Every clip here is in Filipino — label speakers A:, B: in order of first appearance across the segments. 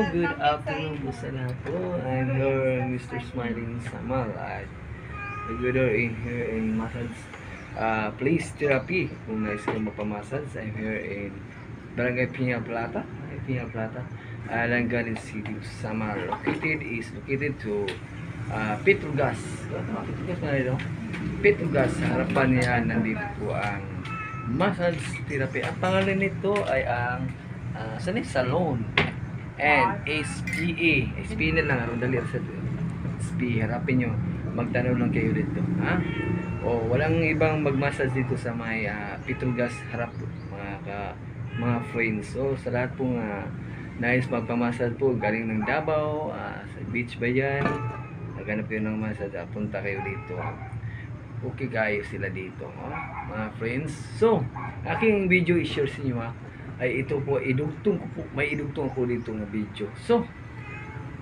A: good afternoon po sa lahat po. I'm your Mr. Smiling Samal at regular in here in massage place therapy. Kung nais kang magpamassage, I'm here in Barangay Piña Plata, Alanganin City, Samal. Located to Petrogas. Petrogas na rin, no? Petrogas, sa harapan niya nandito po ang massage therapy. Ang pangalan nito ay ang Salon and SPA. SPA na lang, arong dali sa SPA. Harapin nyo, magtanong lang kayo dito, ha? O walang ibang magmassage dito sa may Petrogas harap, mga friends. So sa lahat pong nais magpamassage po, galing ng Davao, sa beach ba yan, naghanap kayo ng massage, punta kayo dito. Okay guys, sila dito, mga friends. So aking video i-share sa inyo, ay ito po, idugtong ko po, may idugtong ako dito ng video. So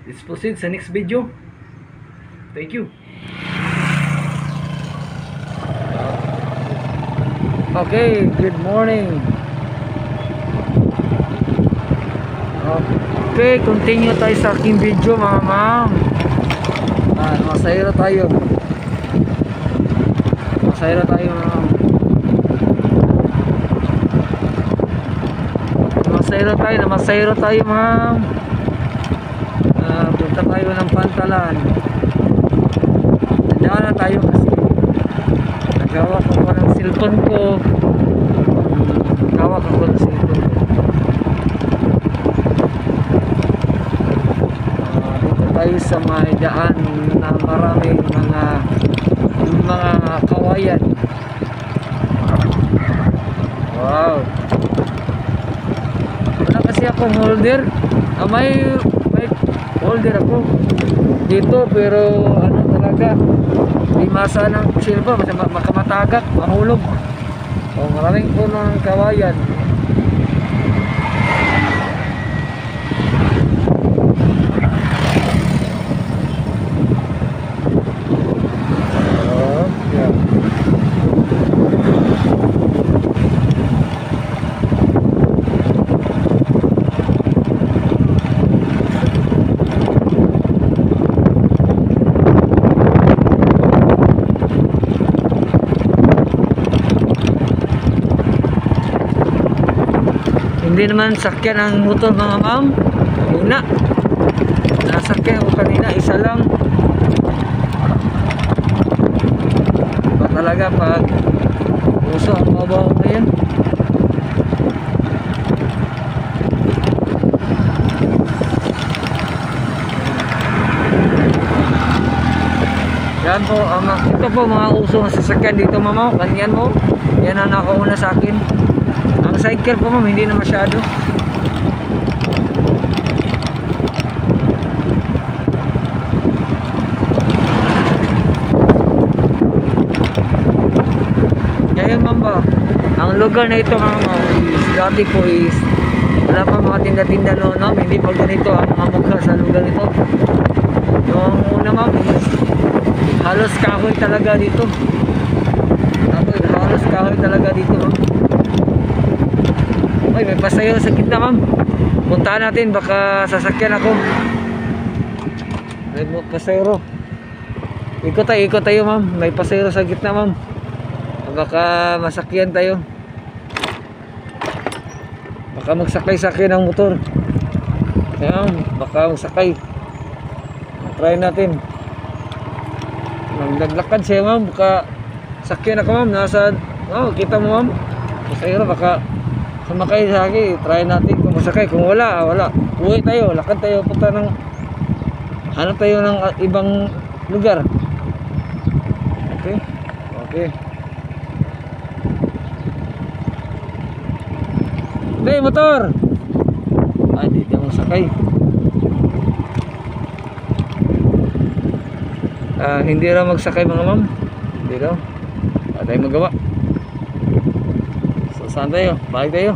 A: let's proceed sa next video. Thank you. Okay, good morning. Okay, continue tayo sa aking video, mga ma'am. Masayro tayo. Masayro tayo, mga ma'am. Masayro tayo, ma'am. Punta tayo ng Pantalan. Nandiyan na tayo kasi nagawak ako ng cellphone ko. Dito tayo sa may daan na maraming mga kawayan. Wow. Wala kasi akong holder. May holder ako dito, pero ano talaga, di masa ng silba, makamatagak, mahulog. Maraming puno ng kawayan. Hindi naman sakyan ang motor, mga ma'am. Kanina nasakyan ko kanina, isa lang. Ba talaga pag uso ang mabaho na yan. Yan po, ito po mga uso ng sasakyan dito, ma'am. Kanyan mo, yan ang nakauna sa akin. Ang cycle po, ma'am, hindi na masyado. Ngayon, ma'am, ba ang lugar na ito, ma'am, dati po is wala pa mga tinda-tinda noon, ma'am. Hindi pa ganito ang mga mukha sa lugar nito. Yung una, ma'am, halos kahoy talaga dito. Halos kahoy talaga dito, ma'am. Ay, may pasayro sa gitna, ma'am. Puntahan natin, baka sasakyan ako. May pasayro. Ikot tayo, ma'am. May pasayro sa gitna, ma'am. Baka masakyan tayo. Baka magsakay-sakay ng motor. Ayan, baka magsakay. Try natin. Naglakad siya, ma'am. Baka sakyan ako, ma'am. Kita mo, ma'am. Pasayro, baka sumakay sa akin. Try natin kung masakay. Kung wala, wala. Uwi tayo, lakad tayo, punta ng hanap tayo ng ibang lugar. Okay. Hey, motor! Ay, di ka masakay. Hindi raw magsakay, mga ma'am. Hindi raw. Wala tayong magawa. Saan tayo? Balik tayo.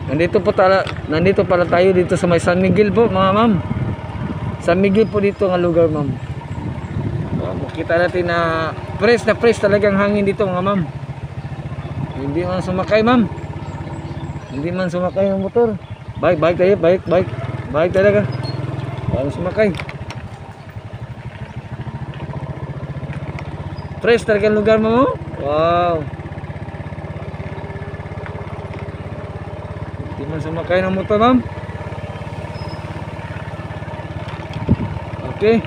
A: Nandito pala tayo dito sa may San Miguel po, mga ma'am. San Miguel po dito ng lugar, ma'am. Makita natin na fresh talagang hangin dito, mga ma'am. Hindi man sumakay, ma'am. Hindi man sumakay ng motor.
B: Bike tayo, bike. Bike talaga. Walang sumakay. Fresh talaga ang lugar mo. Wow. Hindi man sumakay ng motor, ma'am. Okay.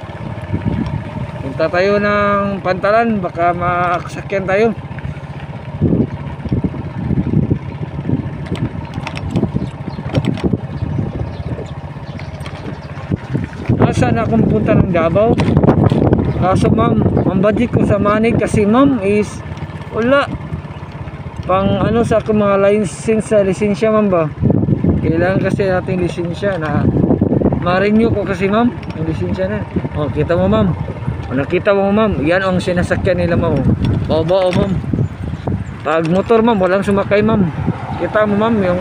B: Punta tayo ng Pantalan, baka makasakyan tayo. Saan akong punta ng Davao? Kaso ma'am, ang budget ko sa Manig kasi ma'am is wala pang ano sa akong mga lisensya ma'am ba. Kailangan kasi natin lisensya na ma-renew ko kasi ma'am ang lisensya na. Oh, kita mo ma'am. O, nakita mo ma'am, yan ang sinasakyan nila ma'am. Bao ma'am. Pag motor ma'am, walang sumakay ma'am. Kita mo ma'am yung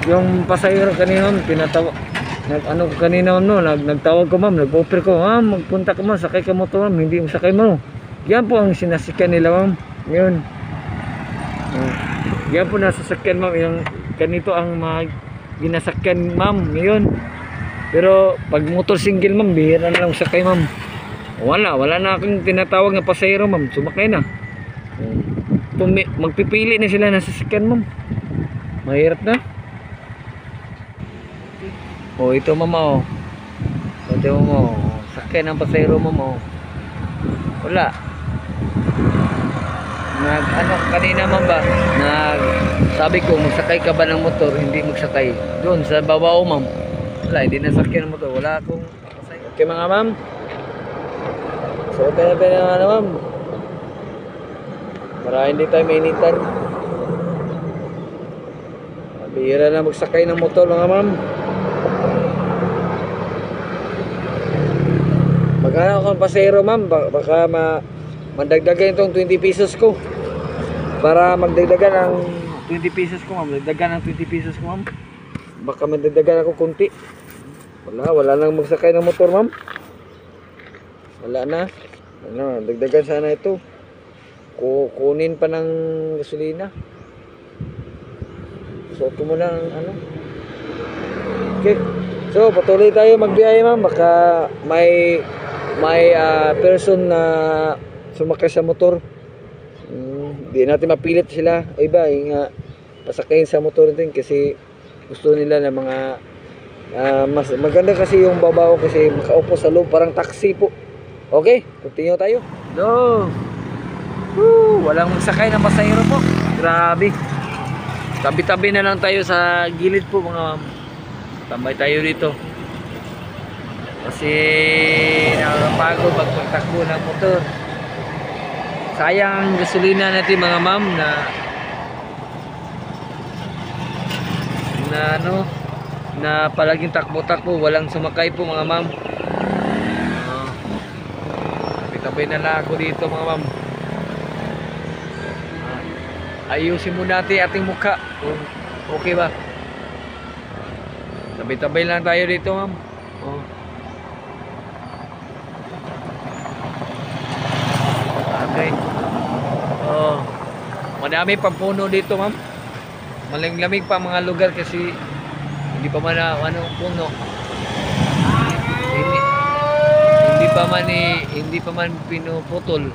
B: yung pasahero kanina ma'am, kanina nagtawag ko ma'am, nag-offer ko, ma'am, magpunta ka ma'am, sakay ka motor ma'am, hindi mo sakay mo. Yan po ang sinasakyan nila ma'am. Yun. Yan po nasasakyan ma'am, yung ganito ang mga ginasakyan ma'am ngayon. Pero pag motor single ma'am, bihira na lang sakay ma'am. Wala na akong tinatawag na pasahero ma'am, sumakay na. Magpipili na sila ng sasakyan ma'am. Mahirap na. Oh, ito mama oh. Ito mo, sakay ng pasahero mo. Wala. Kanina man ba? Sabi ko, magsakay ka ba ng motor? Hindi magsakay. Doon sa babaw ma'am. Wala, hindi nasakyan ng motor. Wala akong pasahero. Okay mga ma'am. So, tayo na ma'am. Para hindi tayo mainitan. Bihira na magsakay ng motor mga ma'am. Magkano akong pasahero ma'am, baka mandagdagan itong 20 pesos ko. Para magdagdagan ng 20 pesos ko ma'am, dagdagan ng 20 pesos ko ma'am. Baka mandagdagan ako konti. Wala nang magsakay ng motor ma'am. Wala na. Dagdagan sana ito. Kunin pa ng gasolina. So ito muna ang ano. Okay. So patuloy tayo magbiyahe ma'am, baka may person na sumakay sa motor. Hindi natin mapilit sila o iba yung pasakayin sa motor din kasi gusto nila na mga mas maganda kasi yung babaw kasi makaupo sa loob parang taxi po. Okay, continue tayo. Walang magsakay ng pasahero po. Grabe. Tabi-tabi na lang tayo sa gilid po mga ma'am. Tambay tayo dito. Kasi nakakapagod pagtakbo ng motor. Sayang ang gasolina natin mga ma'am na palaging takbo-takbo, walang sumakay po mga ma'am. Tabi na lang ako dito mga ma'am. Ayusin mo natin ating mukha. Okay ba? Tabi-tabi lang tayo dito ma'am. Okay. Madami pang puno dito ma'am. Malamig pa mga lugar kasi hindi pa man puno. Hindi pa man pinuputol.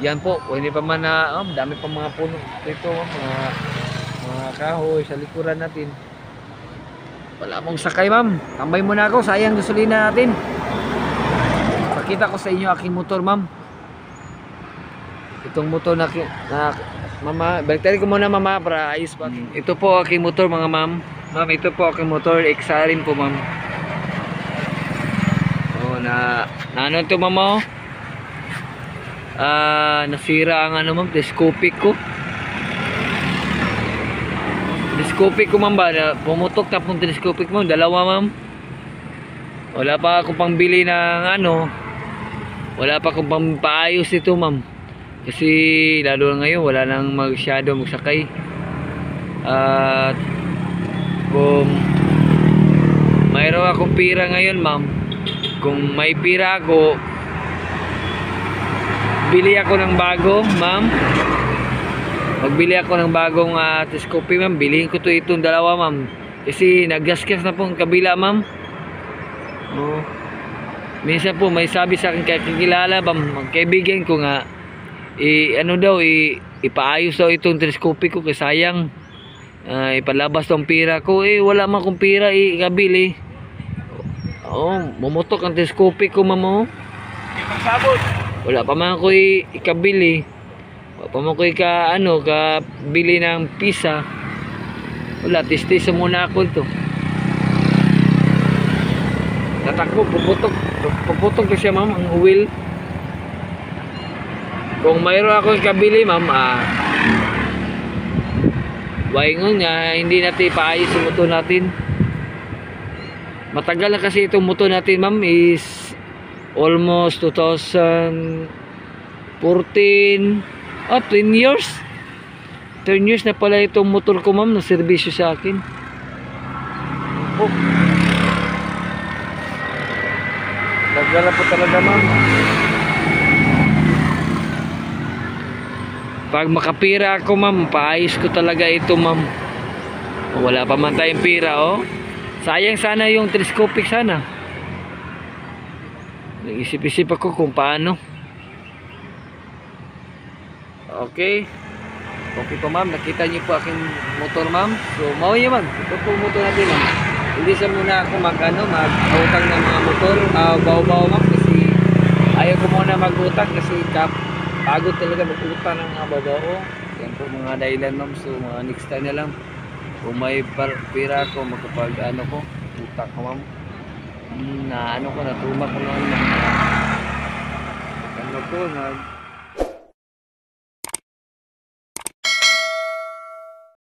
B: Yan po, hindi pa man dami pa mga puno dito, mga kahoy sa likuran natin. Wala mong sakay ma'am. Tambay muna ako, sayang gasolina natin. Pakita ko sa inyo aking motor ma'am. Itong motor na mama, baliktari ko muna mama para ayos pa. Ito po aking motor mga ma'am. Ma'am, ito po aking motor, Exarin po ma'am. Ano ito mama oh? Nasira ang ma'am, telescopic ko. Telescopic ko ma'am ba? Pumutok na pong telescopic mo, dalawa ma'am. Wala pa akong pangbili ng wala pa akong pampaayos ito ma'am. Kasi lalo na ngayon wala nang masyado magsakay. At kung mayroon akong pira ngayon ma'am, kung may pira ako, bili ako ng bago ma'am. magbili ako ng bagong telescope, ma'am. Bilihin ko to itong dalawa, ma'am. Kasi naggasgas na po ang kabila, ma'am. Oh. Minsan po may sabi sa akin kakilala, ma'am, kaibigan ko nga, ipaayos daw itong telescope ko kasi sayang. Ipalabas tong pira ko. Wala man akong pira ikabili. Mumutok ang telescope ko, ma'am. Oh. Wala pa man ako ikabili. Wala pa man ako kabili ng pisa. Wala, testisa muna ako ito. Tatakbo, puputok ko siya, ma'am, ang wheel. Kung mayroon ako ikabili, ma'am, waingon nga, hindi natin ipaayos yung motor natin. Matagal na kasi itong motor natin, ma'am, is almost 2014, 10 years. 10 years na pala itong motor ko, ma'am, na serbisyo sa akin. Tagal na po talaga, ma'am. Pag makapira ako, ma'am, paayos ko talaga ito, ma'am. Wala pa man tayong pira, oh. Sayang sana yung telescopic sana. Nag-isip-isip ako kung paano. Okay. Okay po, ma'am. Nakita niyo po aking motor, ma'am. So, mawin ma'am. Ito po motor natin, ma'am. Hindi sa muna ako mag-utang ng mga motor. Baw-baw, ma'am. Kasi ayaw ko muna mag-utang kasi pagod talaga mag-utang ng mga babaw. Yan po mga dahilan, ma'am. So, mga next time na lang. Kung may pira ko, magkapag utang ko, ma'am. Natumak ko naman.